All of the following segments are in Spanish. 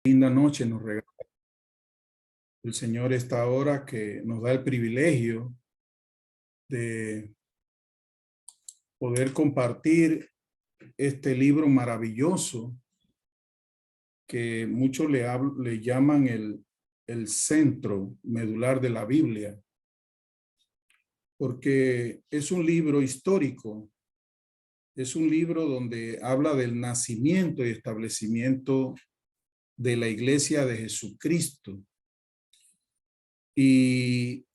Linda noche nos regala el Señor esta hora que nos da el privilegio de poder compartir este libro maravilloso que muchos le llaman el centro medular de la Biblia, porque es un libro histórico, es un libro donde habla del nacimiento y establecimiento de la Iglesia de Jesucristo y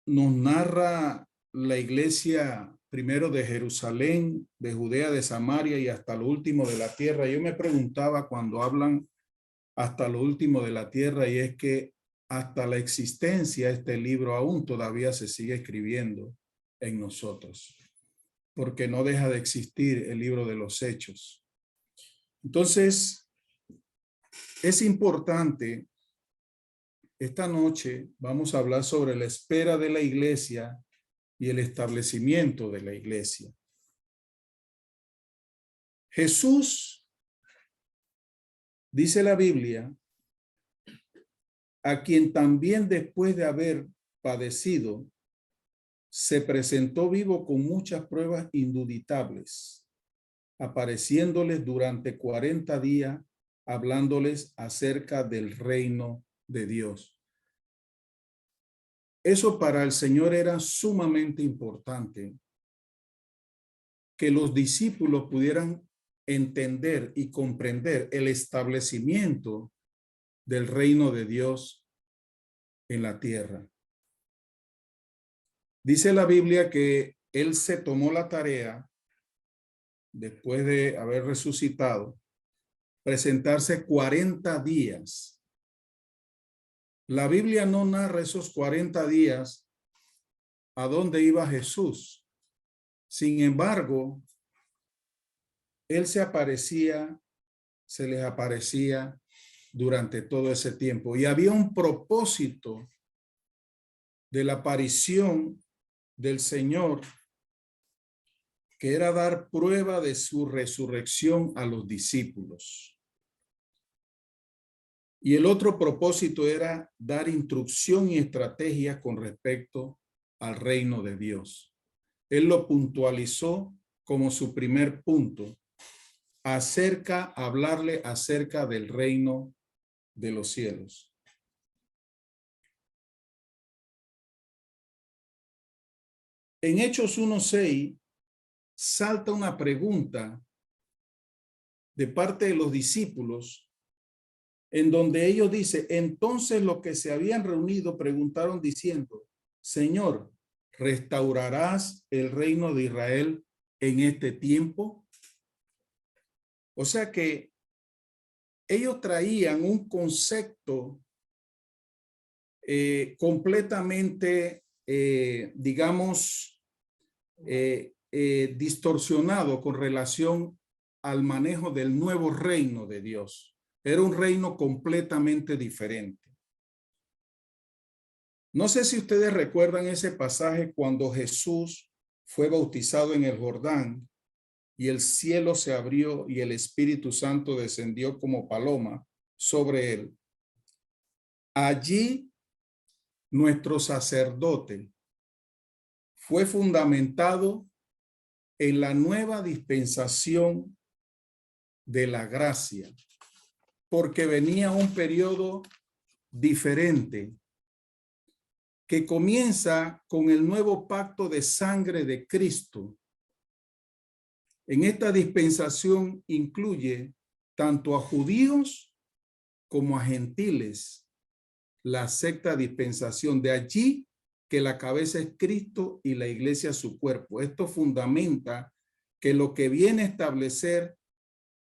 nos narra la iglesia primero de Jerusalén, de Judea, de Samaria y hasta lo último de la tierra. Yo me preguntaba cuando hablan hasta lo último de la tierra, y es que hasta la existencia este libro aún todavía se sigue escribiendo en nosotros, porque no deja de existir el libro de los Hechos. Entonces, es importante. Esta noche vamos a hablar sobre la espera de la iglesia y el establecimiento de la iglesia. Jesús, dice la Biblia, a quien también después de haber padecido, se presentó vivo con muchas pruebas indubitables, apareciéndoles durante 40 días, hablándoles acerca del reino de Dios. Eso para el Señor era sumamente importante, que los discípulos pudieran entender y comprender el establecimiento del reino de Dios en la tierra. Dice la Biblia que Él se tomó la tarea, después de haber resucitado, presentarse 40 días. La Biblia no narra esos 40 días a dónde iba Jesús. Sin embargo, Él se les aparecía durante todo ese tiempo. Y había un propósito de la aparición del Señor, que era dar prueba de su resurrección a los discípulos. Y el otro propósito era dar instrucción y estrategia con respecto al reino de Dios. Él lo puntualizó como su primer punto, hablarle acerca del reino de los cielos. En Hechos 1:6 salta una pregunta de parte de los discípulos, en donde ellos dicen: entonces los que se habían reunido preguntaron diciendo: Señor, ¿restaurarás el reino de Israel en este tiempo? O sea que ellos traían un concepto completamente, distorsionado con relación al manejo del nuevo reino de Dios. Era un reino completamente diferente. No sé si ustedes recuerdan ese pasaje cuando Jesús fue bautizado en el Jordán y el cielo se abrió y el Espíritu Santo descendió como paloma sobre él. Allí nuestro sacerdote fue fundamentado en la nueva dispensación de la gracia, porque venía un periodo diferente que comienza con el nuevo pacto de sangre de Cristo. En esta dispensación incluye tanto a judíos como a gentiles, la sexta dispensación. De allí que la cabeza es Cristo y la iglesia su cuerpo. Esto fundamenta que lo que viene a establecer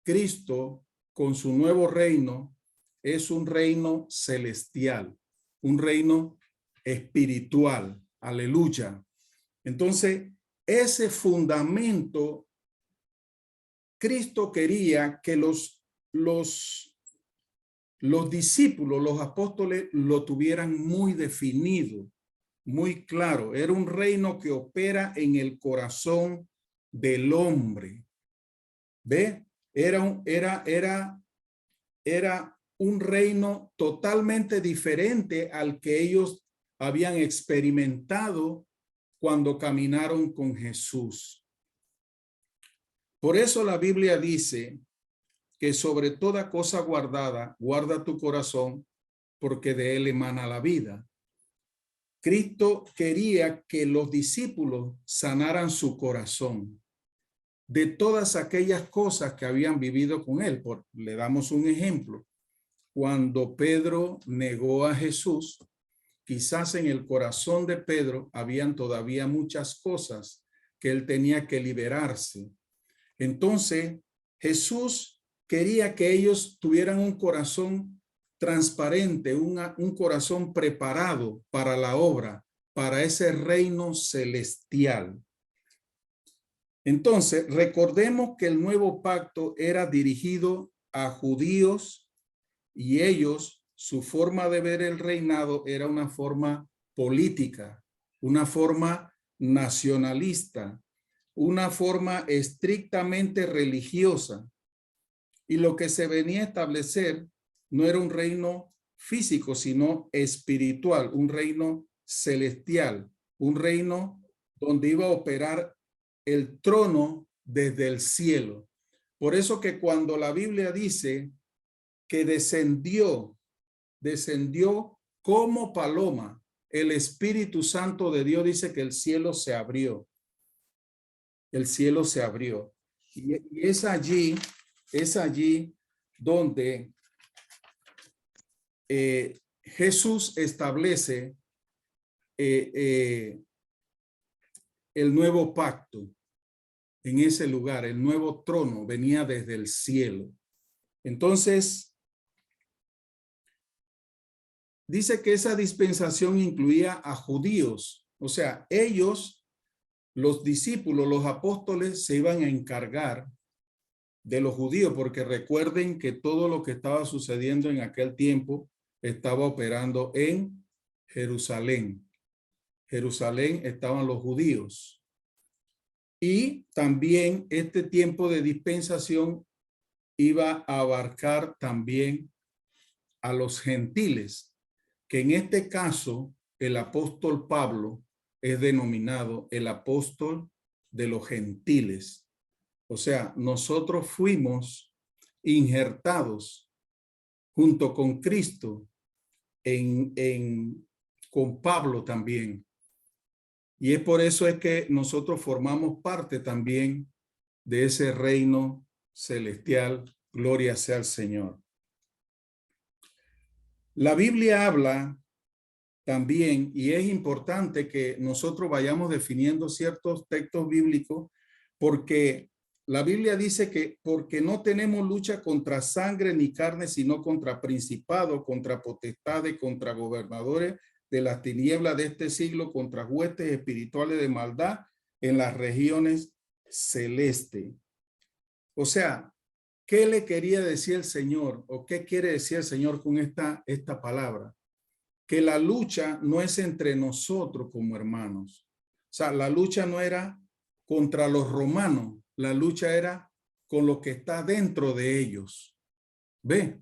Cristo con su nuevo reino es un reino celestial, un reino espiritual. Aleluya. Entonces, ese fundamento, Cristo quería que los discípulos, los apóstoles, lo tuvieran muy definido, muy claro. Era un reino que opera en el corazón del hombre. ¿Ve? Era un reino totalmente diferente al que ellos habían experimentado cuando caminaron con Jesús. Por eso la Biblia dice que sobre toda cosa guardada, guarda tu corazón, porque de él emana la vida. Cristo quería que los discípulos sanaran su corazón de todas aquellas cosas que habían vivido con él. Le damos un ejemplo. Cuando Pedro negó a Jesús, quizás en el corazón de Pedro habían todavía muchas cosas que él tenía que liberarse. Entonces, Jesús quería que ellos tuvieran un corazón transparente, un corazón preparado para la obra, para ese reino celestial. Entonces, recordemos que el nuevo pacto era dirigido a judíos y ellos, su forma de ver el reinado era una forma política, una forma nacionalista, una forma estrictamente religiosa. Y lo que se venía a establecer no era un reino físico, sino espiritual, un reino celestial, un reino donde iba a operar el trono desde el cielo. Por eso que cuando la Biblia dice que descendió como paloma, el Espíritu Santo de Dios, dice que el cielo se abrió. El cielo se abrió. Y es allí donde Jesús establece el nuevo pacto. En ese lugar, el nuevo trono venía desde el cielo. Entonces, dice que esa dispensación incluía a judíos. O sea, ellos, los discípulos, los apóstoles, se iban a encargar de los judíos, porque recuerden que todo lo que estaba sucediendo en aquel tiempo estaba operando en Jerusalén. Jerusalén estaban los judíos. Y también este tiempo de dispensación iba a abarcar también a los gentiles, que en este caso el apóstol Pablo es denominado el apóstol de los gentiles. O sea, nosotros fuimos injertados junto con Cristo con Pablo también. Y es por eso es que nosotros formamos parte también de ese reino celestial. Gloria sea al Señor. La Biblia habla también, y es importante que nosotros vayamos definiendo ciertos textos bíblicos, porque la Biblia dice que porque no tenemos lucha contra sangre ni carne, sino contra principados, contra potestades, contra gobernadores de las tinieblas de este siglo, contra huestes espirituales de maldad en las regiones celestes. O sea, ¿qué le quería decir el Señor? ¿O qué quiere decir el Señor con esta palabra? Que la lucha no es entre nosotros como hermanos. O sea, la lucha no era contra los romanos, la lucha era con lo que está dentro de ellos. ¿Ve?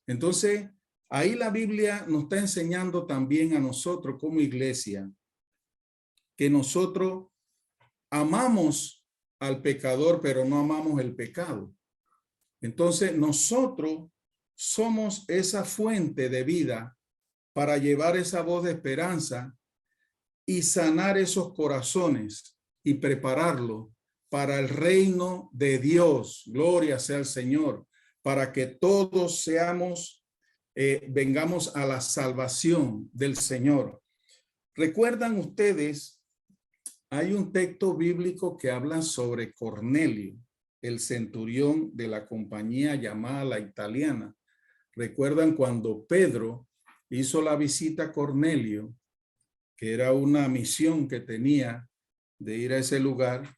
Entonces, ahí la Biblia nos está enseñando también a nosotros como iglesia que nosotros amamos al pecador, pero no amamos el pecado. Entonces, nosotros somos esa fuente de vida para llevar esa voz de esperanza y sanar esos corazones y prepararlo para el reino de Dios. Gloria sea al Señor, para que todos vengamos a la salvación del Señor. ¿Recuerdan ustedes? Hay un texto bíblico que habla sobre Cornelio, el centurión de la compañía llamada La Italiana. ¿Recuerdan cuando Pedro hizo la visita a Cornelio, que era una misión que tenía de ir a ese lugar?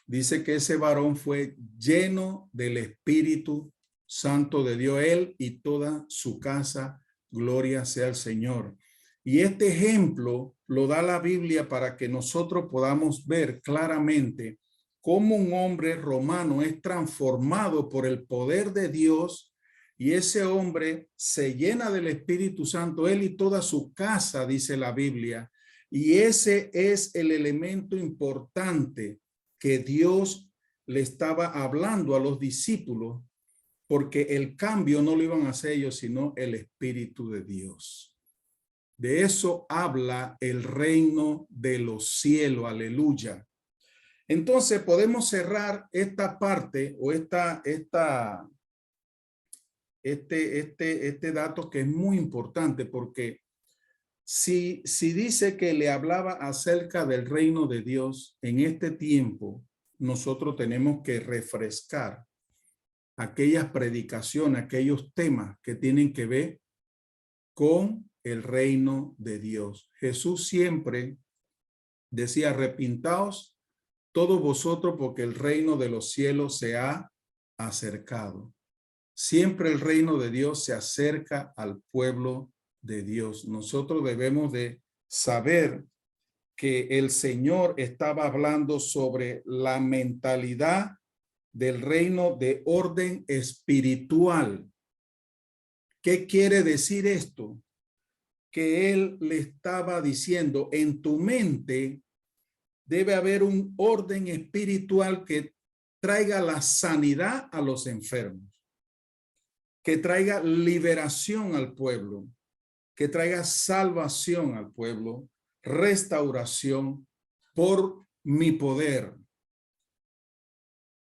Dice que ese varón fue lleno del Espíritu Santo de Dios, él y toda su casa. Gloria sea al Señor. Y este ejemplo lo da la Biblia para que nosotros podamos ver claramente cómo un hombre romano es transformado por el poder de Dios Y ese hombre se llena del Espíritu Santo, él y toda su casa, dice la Biblia. Y ese es el elemento importante que Dios le estaba hablando a los discípulos, porque el cambio no lo iban a hacer ellos, sino el Espíritu de Dios. De eso habla el reino de los cielos, aleluya. Entonces podemos cerrar esta parte o este dato que es muy importante, porque si dice que le hablaba acerca del reino de Dios en este tiempo, nosotros tenemos que refrescar aquellas predicaciones, aquellos temas que tienen que ver con el reino de Dios. Jesús siempre decía: arrepintaos todos vosotros, porque el reino de los cielos se ha acercado. Siempre el reino de Dios se acerca al pueblo de Dios. Nosotros debemos de saber que el Señor estaba hablando sobre la mentalidad del reino de orden espiritual. ¿Qué quiere decir esto? Que Él le estaba diciendo: en tu mente debe haber un orden espiritual que traiga la sanidad a los enfermos, que traiga liberación al pueblo, que traiga salvación al pueblo, restauración por mi poder.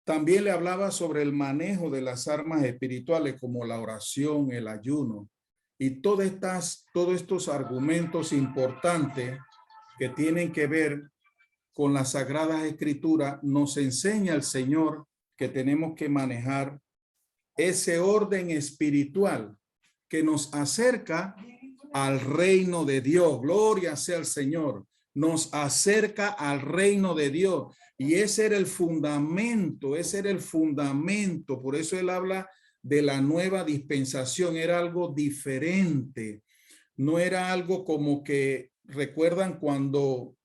También le hablaba sobre el manejo de las armas espirituales, como la oración, el ayuno y todos estos argumentos importantes que tienen que ver con las Sagradas Escrituras. Nos enseña el Señor que tenemos que manejar ese orden espiritual que nos acerca al reino de Dios. Gloria sea al Señor. Nos acerca al reino de Dios. Y ese era el fundamento, Por eso él habla de la nueva dispensación. Era algo diferente. No era algo como que, recuerdan cuando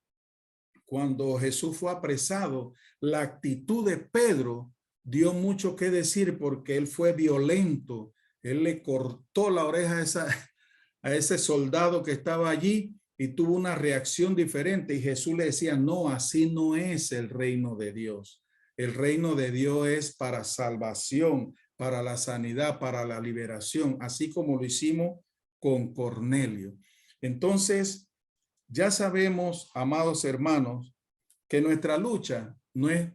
Jesús fue apresado, la actitud de Pedro dio mucho que decir, porque él fue violento. Él le cortó la oreja a ese soldado que estaba allí y tuvo una reacción diferente. Y Jesús le decía: no, así no es el reino de Dios. El reino de Dios es para salvación, para la sanidad, para la liberación, así como lo hicimos con Cornelio. Entonces, ya sabemos, amados hermanos, que nuestra lucha no es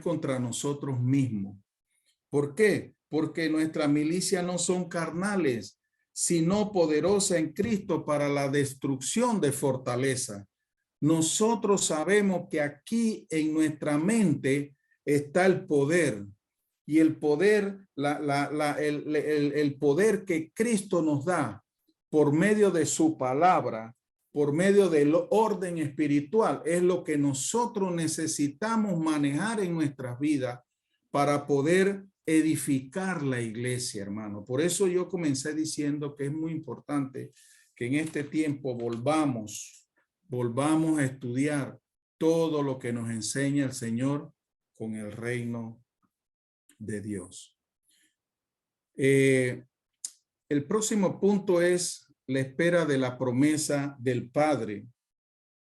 contra nosotros mismos. ¿Por qué? Porque nuestras milicias no son carnales, sino poderosas en Cristo para la destrucción de fortaleza. Nosotros sabemos que aquí en nuestra mente está el poder, y el poder, el poder que Cristo nos da por medio de su palabra, por medio del orden espiritual, es lo que nosotros necesitamos manejar en nuestras vidas para poder edificar la iglesia, hermano. Por eso yo comencé diciendo que es muy importante que en este tiempo volvamos a estudiar todo lo que nos enseña el Señor con el reino de Dios. El próximo punto es la espera de la promesa del Padre,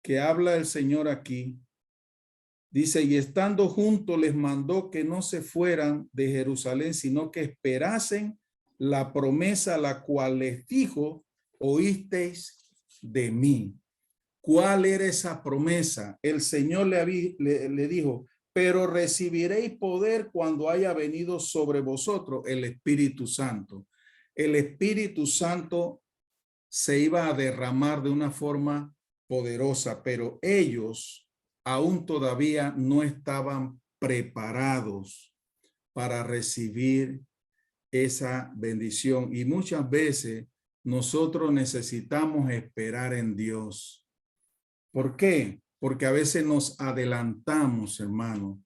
que habla el Señor aquí. Dice: y estando juntos les mandó que no se fueran de Jerusalén, sino que esperasen la promesa, la cual les dijo: oísteis de mí. ¿Cuál era esa promesa? El Señor le dijo: pero recibiréis poder cuando haya venido sobre vosotros el Espíritu Santo. El Espíritu Santo se iba a derramar de una forma poderosa, pero ellos aún todavía no estaban preparados para recibir esa bendición. Y muchas veces nosotros necesitamos esperar en Dios. ¿Por qué? Porque a veces nos adelantamos, hermano.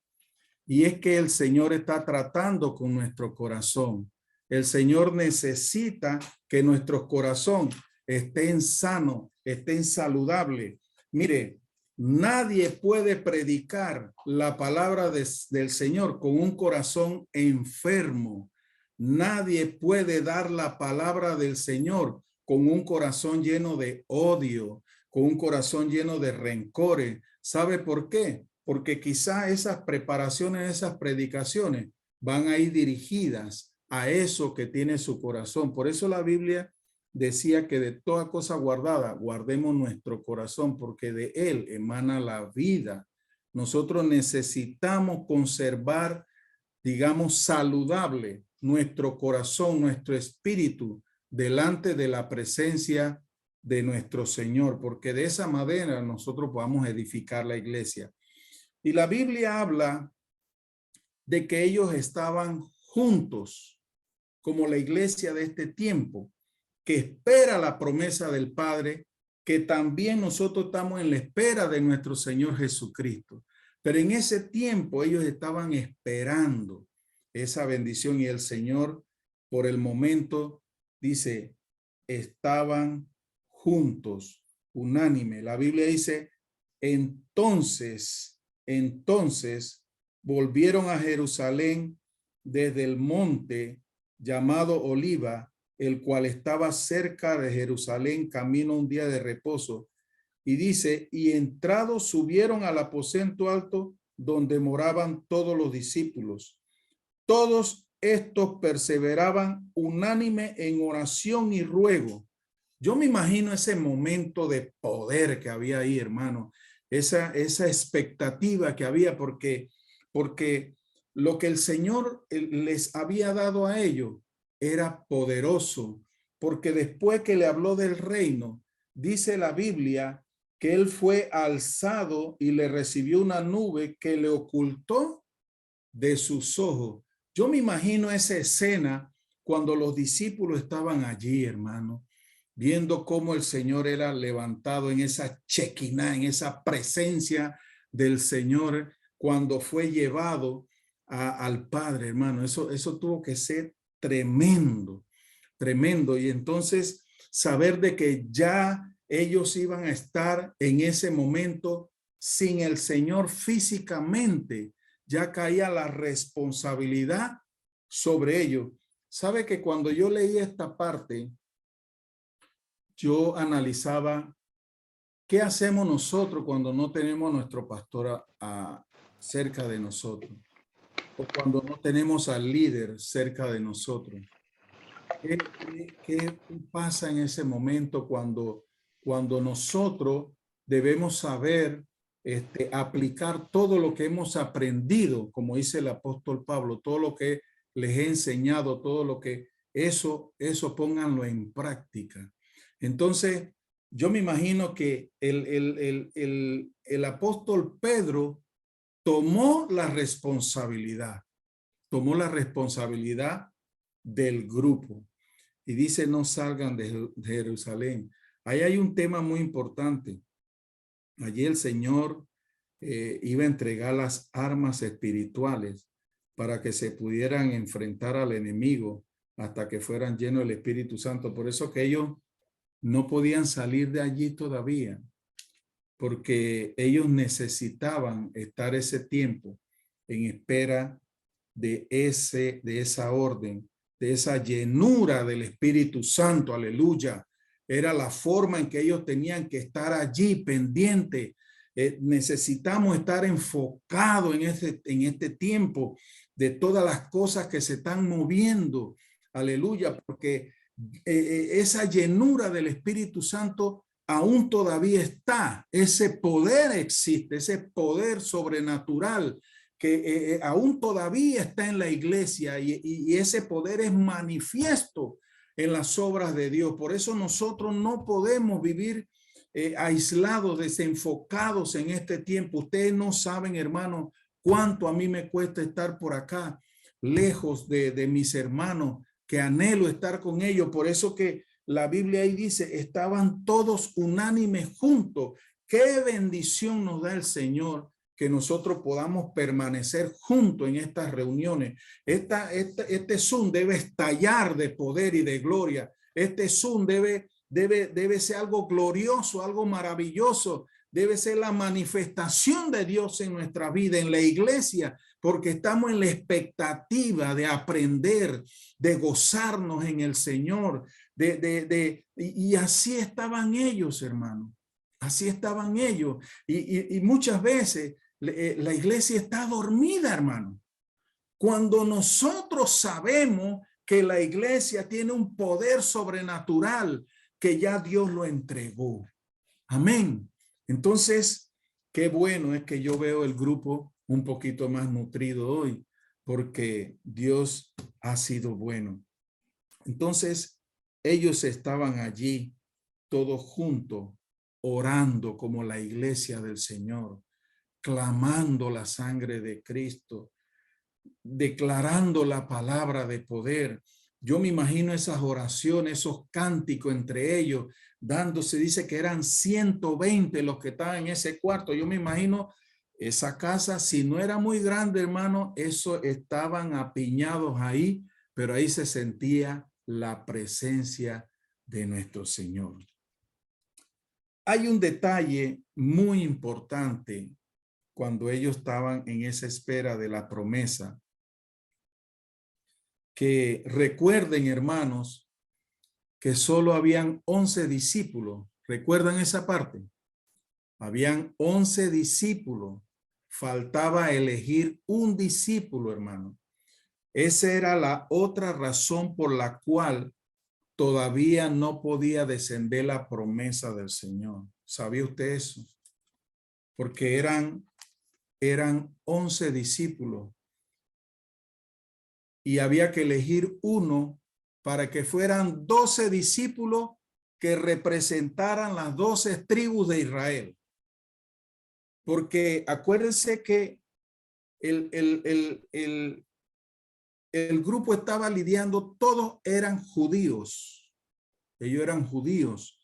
Y es que el Señor está tratando con nuestro corazón. El Señor necesita que nuestro corazón estén sano, estén saludable. Mire, nadie puede predicar la palabra del Señor con un corazón enfermo. Nadie puede dar la palabra del Señor con un corazón lleno de odio, con un corazón lleno de rencores. ¿Sabe por qué? Porque quizá esas preparaciones, esas predicaciones van a ir dirigidas a eso que tiene su corazón. Por eso la Biblia decía que de toda cosa guardada, guardemos nuestro corazón, porque de él emana la vida. Nosotros necesitamos conservar, digamos, saludable nuestro corazón, nuestro espíritu, delante de la presencia de nuestro Señor, porque de esa manera nosotros podamos edificar la iglesia. Y la Biblia habla de que ellos estaban juntos, como la iglesia de este tiempo, que espera la promesa del Padre, que también nosotros estamos en la espera de nuestro Señor Jesucristo. Pero en ese tiempo ellos estaban esperando esa bendición y el Señor, por el momento, dice, estaban juntos, unánime. La Biblia dice, entonces volvieron a Jerusalén desde el monte llamado Oliva, el cual estaba cerca de Jerusalén, camino un día de reposo. Y dice, y entrados subieron al aposento alto donde moraban todos los discípulos. Todos estos perseveraban unánime en oración y ruego. Yo me imagino ese momento de poder que había ahí, hermano, esa expectativa que había, porque lo que el Señor les había dado a ellos era poderoso, porque después que le habló del reino, dice la Biblia que él fue alzado y le recibió una nube que le ocultó de sus ojos. Yo me imagino esa escena cuando los discípulos estaban allí, hermano, viendo cómo el Señor era levantado en esa Shekinah, en esa presencia del Señor, cuando fue llevado al Padre, hermano. Eso tuvo que ser tremendo, tremendo. Y entonces saber de que ya ellos iban a estar en ese momento sin el Señor físicamente, ya caía la responsabilidad sobre ellos. Sabe que cuando yo leí esta parte, yo analizaba qué hacemos nosotros cuando no tenemos nuestro pastor cerca de nosotros, o cuando no tenemos al líder cerca de nosotros. ¿Qué pasa en ese momento cuando nosotros debemos saber aplicar todo lo que hemos aprendido, como dice el apóstol Pablo, todo lo que les he enseñado, todo lo que eso pónganlo en práctica? Entonces, yo me imagino que el apóstol Pedro tomó la responsabilidad del grupo y dice, no salgan de Jerusalén. Ahí hay un tema muy importante. Allí el Señor iba a entregar las armas espirituales para que se pudieran enfrentar al enemigo hasta que fueran llenos del Espíritu Santo. Por eso que ellos no podían salir de allí todavía, porque ellos necesitaban estar ese tiempo en espera de esa orden, de esa llenura del Espíritu Santo. Aleluya. Era la forma en que ellos tenían que estar allí pendiente. Necesitamos estar enfocados en este tiempo de todas las cosas que se están moviendo. Aleluya, porque esa llenura del Espíritu Santo aún todavía está. Ese poder existe, ese poder sobrenatural que aún todavía está en la iglesia y ese poder es manifiesto en las obras de Dios. Por eso nosotros no podemos vivir aislados, desenfocados en este tiempo. Ustedes no saben, hermano, cuánto a mí me cuesta estar por acá, lejos de mis hermanos, que anhelo estar con ellos. Por eso que la Biblia ahí dice, estaban todos unánimes juntos. Qué bendición nos da el Señor que nosotros podamos permanecer juntos en estas reuniones. Este Zoom debe estallar de poder y de gloria. Este Zoom debe ser algo glorioso, algo maravilloso. Debe ser la manifestación de Dios en nuestra vida, en la iglesia, porque estamos en la expectativa de aprender, de gozarnos en el Señor, y así estaban ellos, hermano. Así estaban ellos. Y muchas veces la iglesia está dormida, hermano. Cuando nosotros sabemos que la iglesia tiene un poder sobrenatural que ya Dios lo entregó. Amén. Entonces, qué bueno es que yo veo el grupo un poquito más nutrido hoy, porque Dios ha sido bueno. Entonces, ellos estaban allí todos juntos, orando como la iglesia del Señor, clamando la sangre de Cristo, declarando la palabra de poder. Yo me imagino esas oraciones, esos cánticos entre ellos, dándose, dice que eran 120 los que estaban en ese cuarto. Yo me imagino esa casa, si no era muy grande, hermano, eso estaban apiñados ahí, pero ahí se sentía la presencia de nuestro Señor. Hay un detalle muy importante cuando ellos estaban en esa espera de la promesa, que recuerden, hermanos, que solo habían 11 discípulos. ¿Recuerdan esa parte? Habían 11 discípulos. Faltaba elegir un discípulo, hermano. Esa era la otra razón por la cual todavía no podía descender la promesa del Señor. ¿Sabía usted eso? Porque eran 11 discípulos y había que elegir uno para que fueran 12 discípulos que representaran las 12 tribus de Israel. Porque acuérdense que el grupo estaba lidiando, todos eran judíos. Ellos eran judíos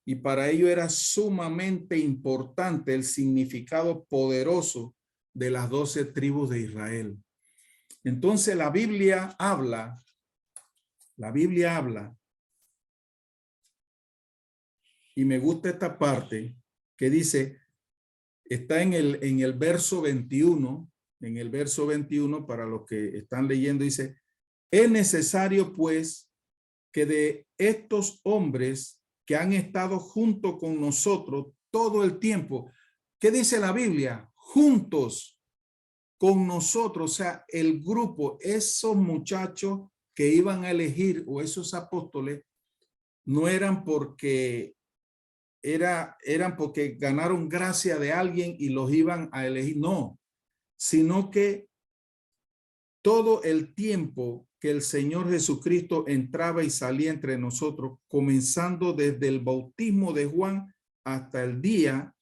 y para ellos era sumamente importante el significado poderoso de las 12 tribus de Israel. Entonces la Biblia habla, y me gusta esta parte que dice, está en el verso 21, para los que están leyendo, dice, es necesario pues que de estos hombres que han estado junto con nosotros todo el tiempo, ¿qué dice la Biblia? Juntos con nosotros, o sea, el grupo, esos muchachos que iban a elegir o esos apóstoles, no eran porque eran porque ganaron gracia de alguien y los iban a elegir, no, sino que todo el tiempo que el Señor Jesucristo entraba y salía entre nosotros, comenzando desde el bautismo de Juan hasta el día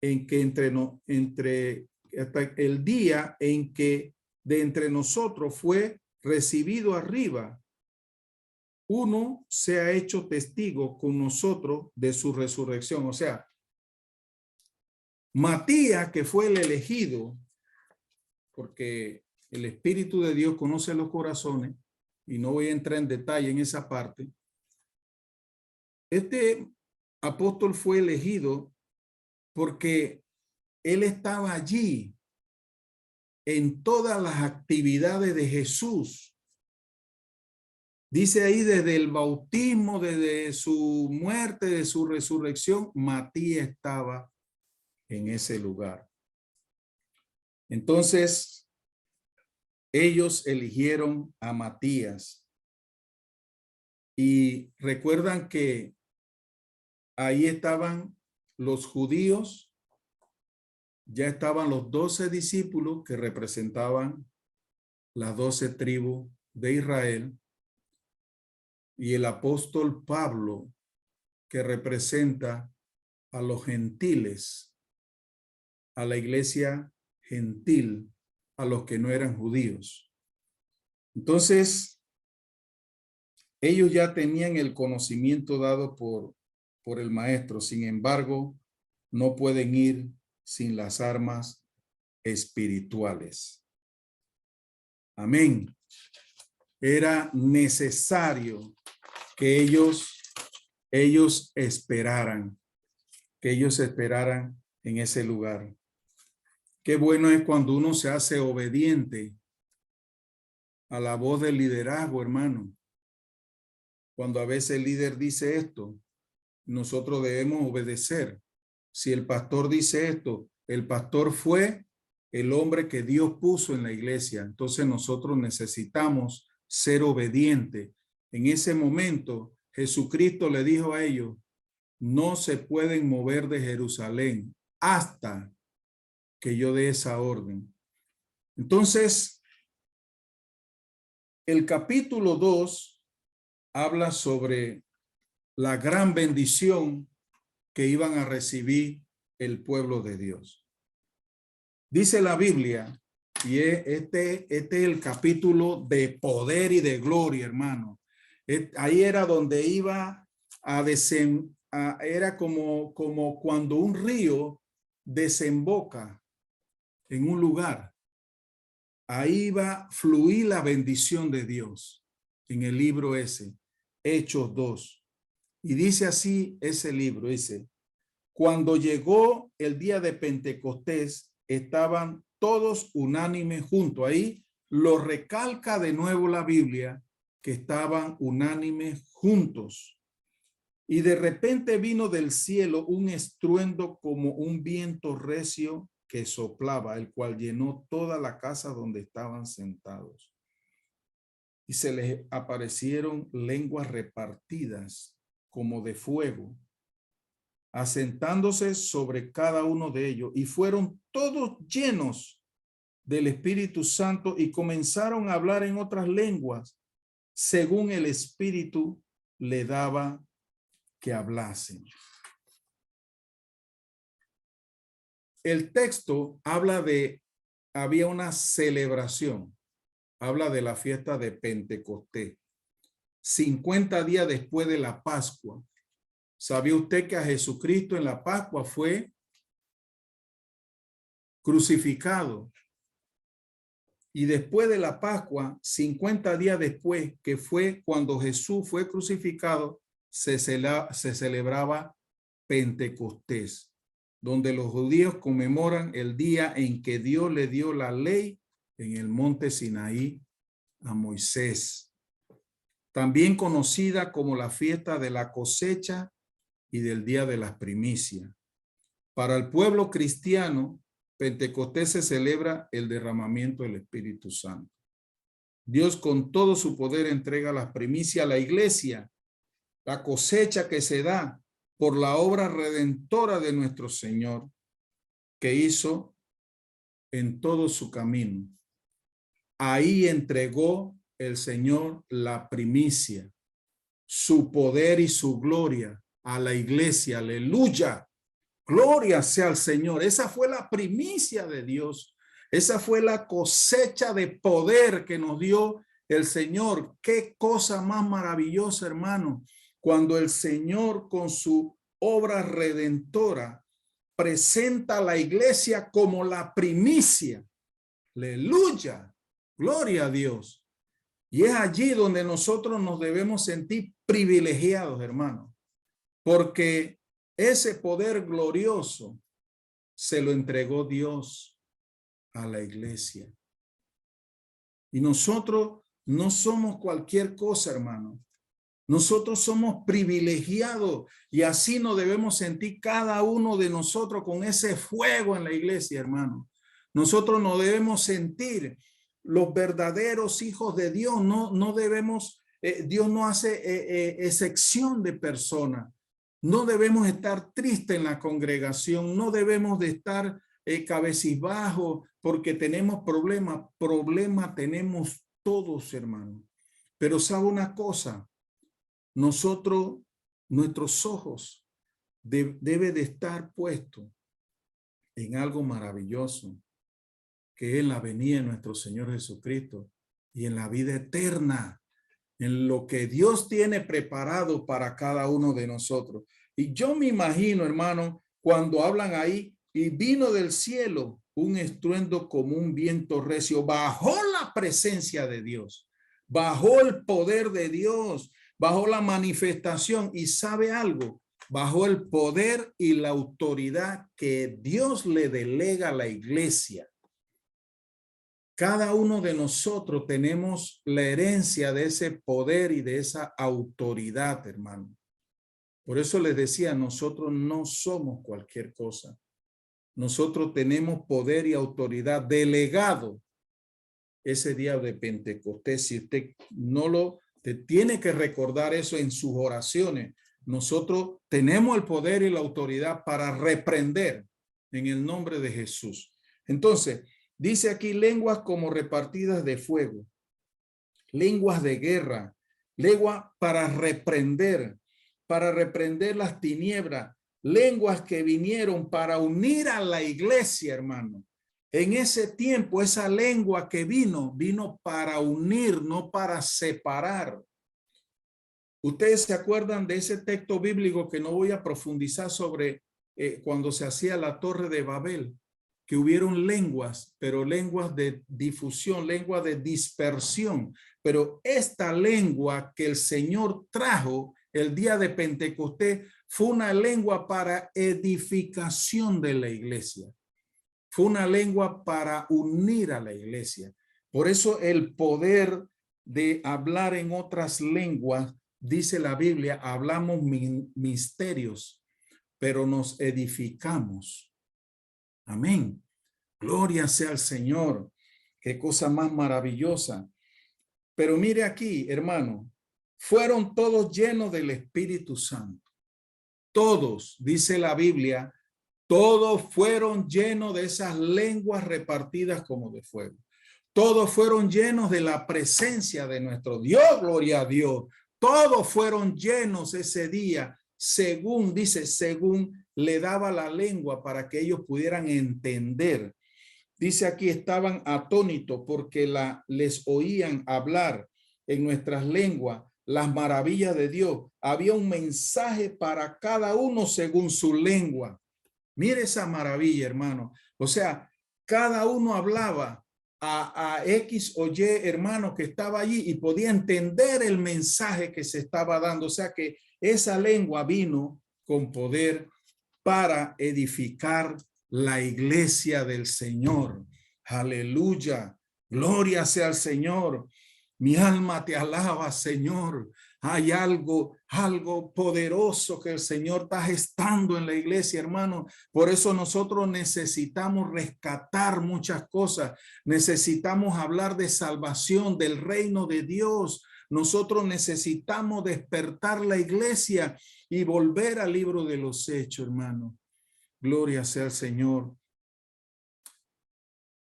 en que hasta el día en que de entre nosotros fue recibido arriba, uno se ha hecho testigo con nosotros de su resurrección. O sea, Matías, que fue el elegido, porque el Espíritu de Dios conoce los corazones, y no voy a entrar en detalle en esa parte. Este apóstol fue elegido porque él estaba allí en todas las actividades de Jesús. Dice ahí desde el bautismo, desde su muerte, de su resurrección, Matías estaba en ese lugar. Entonces, ellos eligieron a Matías. Y recuerdan que ahí estaban los judíos, ya estaban los 12 discípulos que representaban las 12 tribus de Israel, y el apóstol Pablo, que representa a los gentiles, a la iglesia gentil, a los que no eran judíos. Entonces, ellos ya tenían el conocimiento dado por el maestro. Sin embargo, no pueden ir sin las armas espirituales. Amén. Era necesario que ellos esperaran en ese lugar. Qué bueno es cuando uno se hace obediente a la voz del liderazgo, hermano. Cuando a veces el líder dice esto, nosotros debemos obedecer. Si el pastor dice esto, el pastor fue el hombre que Dios puso en la iglesia. Entonces nosotros necesitamos ser obedientes. En ese momento, Jesucristo le dijo a ellos, no se pueden mover de Jerusalén hasta que yo dé esa orden. Entonces, el capítulo 2 habla sobre la gran bendición que iban a recibir el pueblo de Dios. Dice la Biblia, y este es el capítulo de poder y de gloria, hermano. Ahí era donde iba era como cuando un río desemboca en un lugar. Ahí va a fluir la bendición de Dios en el libro ese, Hechos 2. Y dice así ese libro, dice, cuando llegó el día de Pentecostés, estaban todos unánimes juntos. Ahí lo recalca de nuevo la Biblia, que estaban unánimes juntos. Y de repente vino del cielo un estruendo como un viento recio que soplaba, el cual llenó toda la casa donde estaban sentados. Y se les aparecieron lenguas repartidas como de fuego, asentándose sobre cada uno de ellos, y fueron todos llenos del Espíritu Santo y comenzaron a hablar en otras lenguas, según el Espíritu le daba que hablasen. El texto habla había una celebración, habla de la fiesta de Pentecostés, 50 días después de la Pascua. ¿Sabía usted que a Jesucristo en la Pascua fue crucificado? Y después de la Pascua, 50 días después, que fue cuando Jesús fue crucificado, se celebraba Pentecostés, donde los judíos conmemoran el día en que Dios le dio la ley en el monte Sinaí a Moisés, también conocida como la fiesta de la cosecha y del día de las primicias. Para el pueblo cristiano, Pentecostés se celebra el derramamiento del Espíritu Santo. Dios con todo su poder entrega las primicias a la iglesia, la cosecha que se da por la obra redentora de nuestro Señor, que hizo en todo su camino. Ahí entregó el Señor la primicia, su poder y su gloria a la iglesia. Aleluya. Gloria sea al Señor. Esa fue la primicia de Dios. Esa fue la cosecha de poder que nos dio el Señor. Qué cosa más maravillosa, hermano, cuando el Señor con su obra redentora presenta a la iglesia como la primicia. Aleluya. Gloria a Dios. Y es allí donde nosotros nos debemos sentir privilegiados, hermano, porque ese poder glorioso se lo entregó Dios a la iglesia. Y nosotros no somos cualquier cosa, hermano. Nosotros somos privilegiados y así nos debemos sentir cada uno de nosotros con ese fuego en la iglesia, hermano. Nosotros nos debemos sentir los verdaderos hijos de Dios. No debemos, Dios no hace excepción de personas. No debemos estar tristes en la congregación. No debemos de estar cabecibajos porque tenemos problemas. Problemas tenemos todos, hermano. Pero ¿sabe una cosa? Nosotros, nuestros ojos debe de estar puestos en algo maravilloso, que es la venida de nuestro Señor Jesucristo y en la vida eterna, en lo que Dios tiene preparado para cada uno de nosotros. Y yo me imagino, hermano, cuando hablan ahí, y vino del cielo un estruendo como un viento recio, bajó la presencia de Dios, bajó el poder de Dios, bajó la manifestación. Y sabe algo, bajo el poder y la autoridad que Dios le delega a la iglesia. Cada uno de nosotros tenemos la herencia de ese poder y de esa autoridad, hermano. Por eso les decía, nosotros no somos cualquier cosa. Nosotros tenemos poder y autoridad delegado ese día de Pentecostés. Si usted no lo tiene que recordar eso en sus oraciones. Nosotros tenemos el poder y la autoridad para reprender en el nombre de Jesús. Entonces, dice aquí lenguas como repartidas de fuego, lenguas de guerra, lengua para reprender las tinieblas, lenguas que vinieron para unir a la iglesia, hermano. En ese tiempo, esa lengua que vino para unir, no para separar. Ustedes se acuerdan de ese texto bíblico que no voy a profundizar sobre cuando se hacía la Torre de Babel, que hubieron lenguas, pero lenguas de difusión, lengua de dispersión. Pero esta lengua que el Señor trajo el día de Pentecostés fue una lengua para edificación de la iglesia. Fue una lengua para unir a la iglesia. Por eso el poder de hablar en otras lenguas, dice la Biblia, hablamos misterios, pero nos edificamos. Amén. Gloria sea al Señor. Qué cosa más maravillosa. Pero mire aquí, hermano, fueron todos llenos del Espíritu Santo. Todos, dice la Biblia, todos fueron llenos de esas lenguas repartidas como de fuego. Todos fueron llenos de la presencia de nuestro Dios. Gloria a Dios. Todos fueron llenos ese día, según le daba la lengua para que ellos pudieran entender. Dice aquí, estaban atónitos porque les oían hablar en nuestras lenguas las maravillas de Dios. Había un mensaje para cada uno según su lengua. Mire esa maravilla, hermano. O sea, cada uno hablaba a X o Y hermano que estaba allí y podía entender el mensaje que se estaba dando. O sea que esa lengua vino con poder para edificar la iglesia del Señor. Aleluya. Gloria sea al Señor. Mi alma te alaba, Señor. Hay algo poderoso que el Señor está gestando en la iglesia, hermano. Por eso nosotros necesitamos rescatar muchas cosas. Necesitamos hablar de salvación, del reino de Dios. Nosotros necesitamos despertar la iglesia y volver al libro de los Hechos, hermano. Gloria sea al Señor.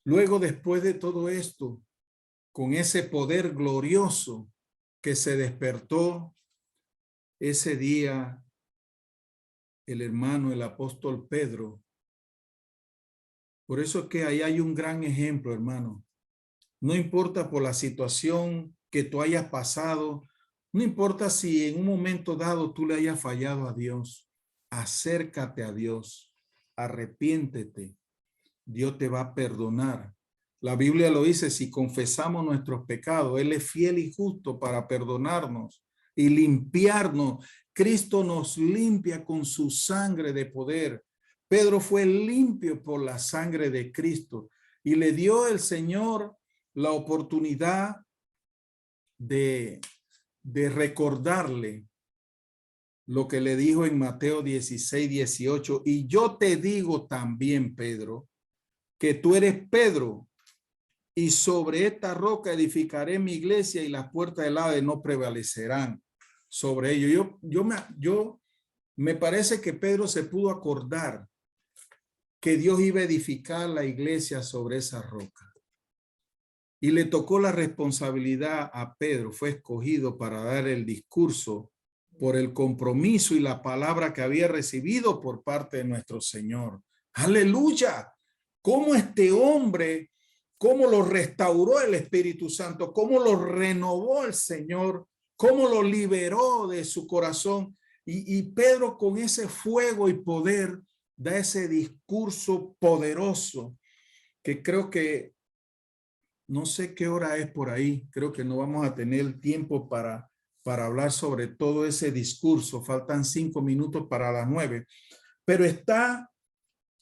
Luego, después de todo esto, con ese poder glorioso que se despertó ese día, el hermano, el apóstol Pedro. Por eso es que ahí hay un gran ejemplo, hermano. No importa por la situación que tú hayas pasado, no importa si en un momento dado tú le hayas fallado a Dios, acércate a Dios, arrepiéntete, Dios te va a perdonar. La Biblia lo dice, si confesamos nuestros pecados, Él es fiel y justo para perdonarnos y limpiarnos. Cristo nos limpia con su sangre de poder. Pedro fue limpio por la sangre de Cristo y le dio el Señor la oportunidad de recordarle lo que le dijo en Mateo 16:18. Y yo te digo también, Pedro, que tú eres Pedro, y sobre esta roca edificaré mi iglesia y las puertas del Hades no prevalecerán sobre ello. Yo me parece que Pedro se pudo acordar que Dios iba a edificar la iglesia sobre esa roca. Y le tocó la responsabilidad a Pedro, fue escogido para dar el discurso por el compromiso y la palabra que había recibido por parte de nuestro Señor. ¡Aleluya! Cómo este hombre, cómo lo restauró el Espíritu Santo, cómo lo renovó el Señor, cómo lo liberó de su corazón. Y Pedro, con ese fuego y poder, da ese discurso poderoso que creo que no sé qué hora es por ahí. Creo que no vamos a tener tiempo para para hablar sobre todo ese discurso. Faltan 5 minutos para las 9. Pero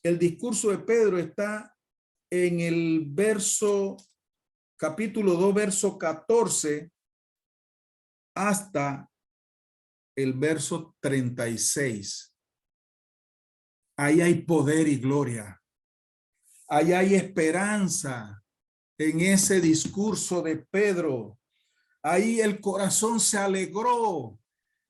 el discurso de Pedro está en el capítulo 2, verso 14 hasta el verso 36. Ahí hay poder y gloria. Ahí hay esperanza en ese discurso de Pedro. Ahí el corazón se alegró.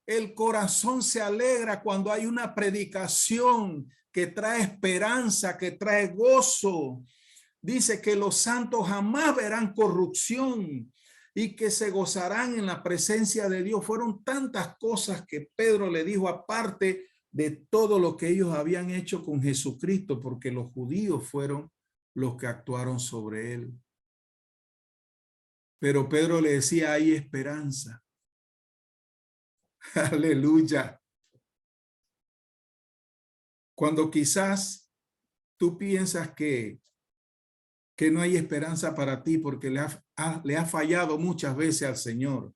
El corazón se alegra cuando hay una predicación que trae esperanza, que trae gozo. Dice que los santos jamás verán corrupción y que se gozarán en la presencia de Dios. Fueron tantas cosas que Pedro le dijo, aparte de todo lo que ellos habían hecho con Jesucristo, porque los judíos fueron los que actuaron sobre él. Pero Pedro le decía, hay esperanza. Aleluya. Cuando quizás tú piensas que no hay esperanza para ti porque le ha fallado muchas veces al Señor.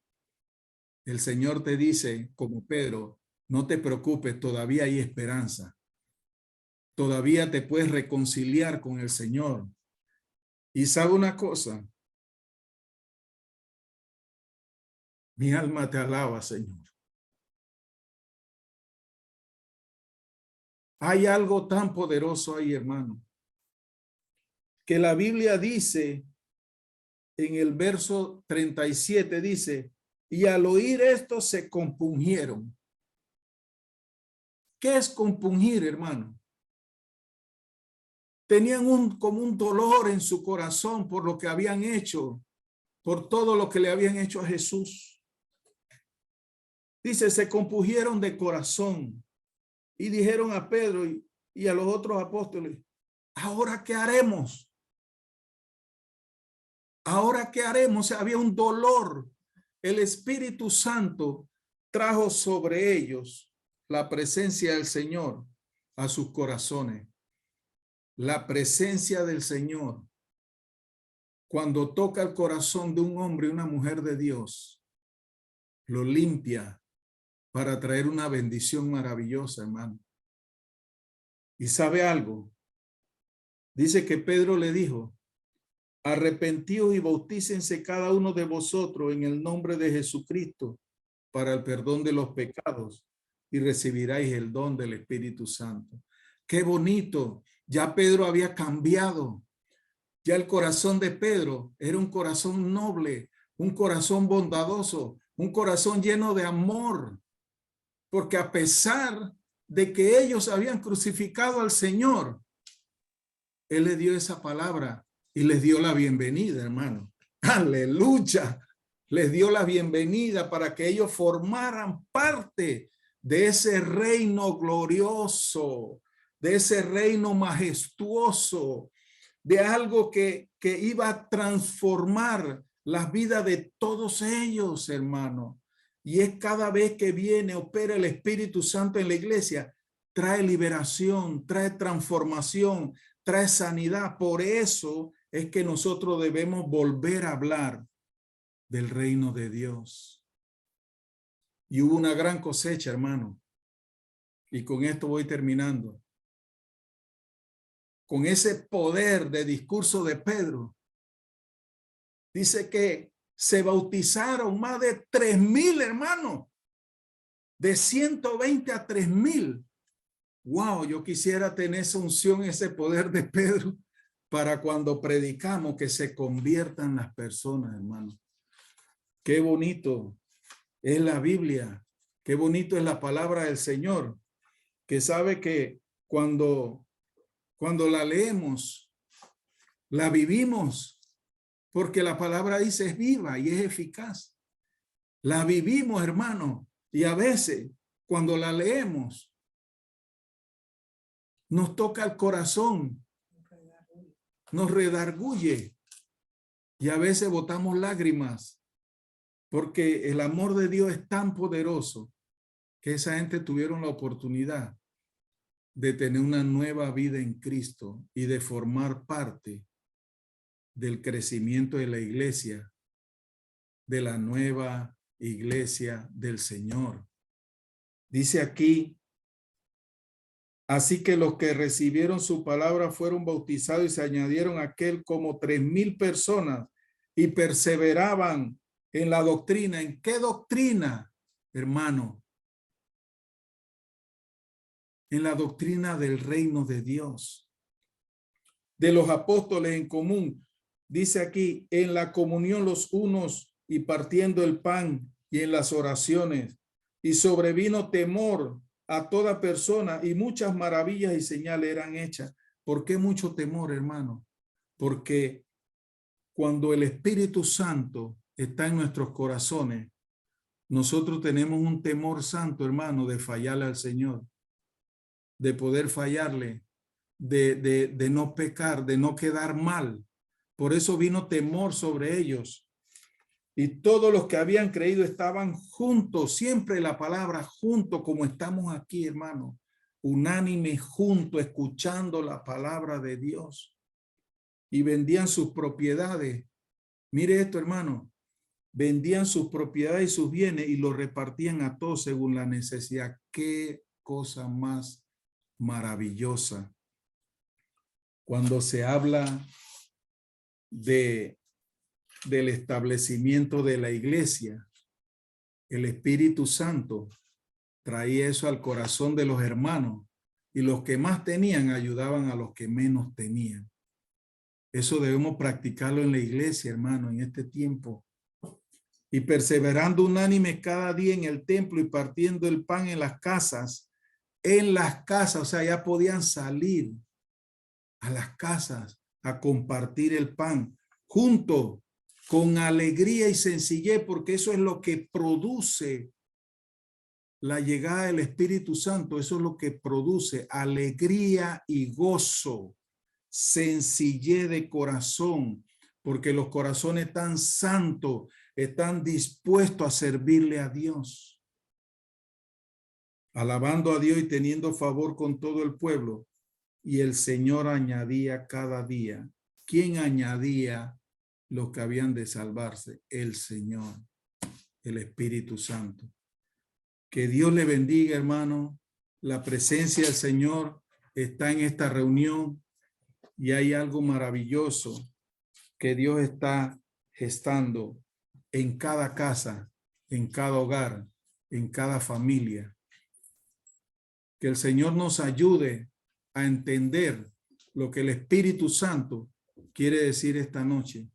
El Señor te dice, como Pedro, no te preocupes, todavía hay esperanza. Todavía te puedes reconciliar con el Señor. Y sabe una cosa, mi alma te alaba, Señor. Hay algo tan poderoso ahí, hermano, que la Biblia dice en el verso 37, dice, y al oír esto se compungieron. ¿Qué es compungir, hermano? Tenían como un dolor en su corazón por lo que habían hecho, por todo lo que le habían hecho a Jesús. Dice, se compungieron de corazón y dijeron a Pedro y a los otros apóstoles, ¿ahora qué haremos? ¿Ahora qué haremos? O sea, había un dolor. El Espíritu Santo trajo sobre ellos la presencia del Señor a sus corazones. La presencia del Señor, cuando toca el corazón de un hombre y una mujer de Dios, lo limpia para traer una bendición maravillosa, hermano. ¿Y sabe algo? Dice que Pedro le dijo, arrepentíos y bautícense cada uno de vosotros en el nombre de Jesucristo para el perdón de los pecados y recibiráis el don del Espíritu Santo. Qué bonito. Ya Pedro había cambiado. Ya el corazón de Pedro era un corazón noble, un corazón bondadoso, un corazón lleno de amor. Porque a pesar de que ellos habían crucificado al Señor, Él le dio esa palabra y les dio la bienvenida, hermano. Aleluya. Les dio la bienvenida para que ellos formaran parte de ese reino glorioso, de ese reino majestuoso, de algo que iba a transformar las vidas de todos ellos, hermano. Y es cada vez que viene, opera el Espíritu Santo en la iglesia, trae liberación, trae transformación, trae sanidad. Por eso es que nosotros debemos volver a hablar del reino de Dios. Y hubo una gran cosecha, hermano. Y con esto voy terminando. Con ese poder de discurso de Pedro, dice que se bautizaron más de 3,000 hermanos, de 120 a 3,000. Wow, yo quisiera tener esa unción, ese poder de Pedro para cuando predicamos que se conviertan las personas, hermano. Qué bonito es la Biblia, qué bonito es la palabra del Señor, que sabe que cuando la leemos, la vivimos, porque la palabra dice es viva y es eficaz. La vivimos, hermano, y a veces cuando la leemos, nos toca el corazón, nos redarguye y a veces botamos lágrimas, porque el amor de Dios es tan poderoso que esa gente tuvieron la oportunidad de tener una nueva vida en Cristo y de formar parte del crecimiento de la iglesia, de la nueva iglesia del Señor. Dice aquí, así que los que recibieron su palabra fueron bautizados y se añadieron a aquel como 3,000 personas y perseveraban en la doctrina. ¿En qué doctrina, hermano? En la doctrina del reino de Dios, de los apóstoles en común. Dice aquí, en la comunión los unos y partiendo el pan y en las oraciones. Y sobrevino temor a toda persona y muchas maravillas y señales eran hechas. ¿Por qué mucho temor, hermano? Porque cuando el Espíritu Santo está en nuestros corazones, nosotros tenemos un temor santo, hermano, de fallarle al Señor, de poder fallarle, de no pecar, de no quedar mal. Por eso vino temor sobre ellos. Y todos los que habían creído estaban juntos, siempre la palabra juntos, como estamos aquí, hermano, unánime, juntos, escuchando la palabra de Dios. Y vendían sus propiedades. Mire esto, hermano. Vendían sus propiedades y sus bienes y los repartían a todos según la necesidad. Qué cosa más maravillosa. Cuando se habla del establecimiento de la iglesia, el Espíritu Santo traía eso al corazón de los hermanos y los que más tenían ayudaban a los que menos tenían. Eso debemos practicarlo en la iglesia, hermano, en este tiempo. Y perseverando unánime cada día en el templo y partiendo el pan en las casas, o sea, ya podían salir a las casas a compartir el pan junto con alegría y sencillez, porque eso es lo que produce la llegada del Espíritu Santo. Eso es lo que produce alegría y gozo, sencillez de corazón, porque los corazones tan santos están dispuestos a servirle a Dios, alabando a Dios y teniendo favor con todo el pueblo. Y el Señor añadía cada día. ¿Quién añadía los que habían de salvarse? El Señor, el Espíritu Santo. Que Dios le bendiga, hermano. La presencia del Señor está en esta reunión y hay algo maravilloso que Dios está gestando en cada casa, en cada hogar, en cada familia. Que el Señor nos ayude a entender lo que el Espíritu Santo quiere decir esta noche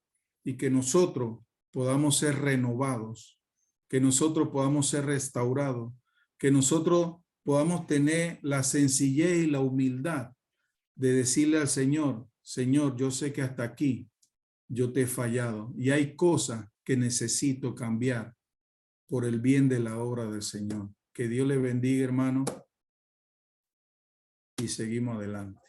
y que nosotros podamos ser renovados, que nosotros podamos ser restaurados, que nosotros podamos tener la sencillez y la humildad de decirle al Señor, Señor, yo sé que hasta aquí yo te he fallado y hay cosas que necesito cambiar por el bien de la obra del Señor. Que Dios le bendiga, hermano. Y seguimos adelante.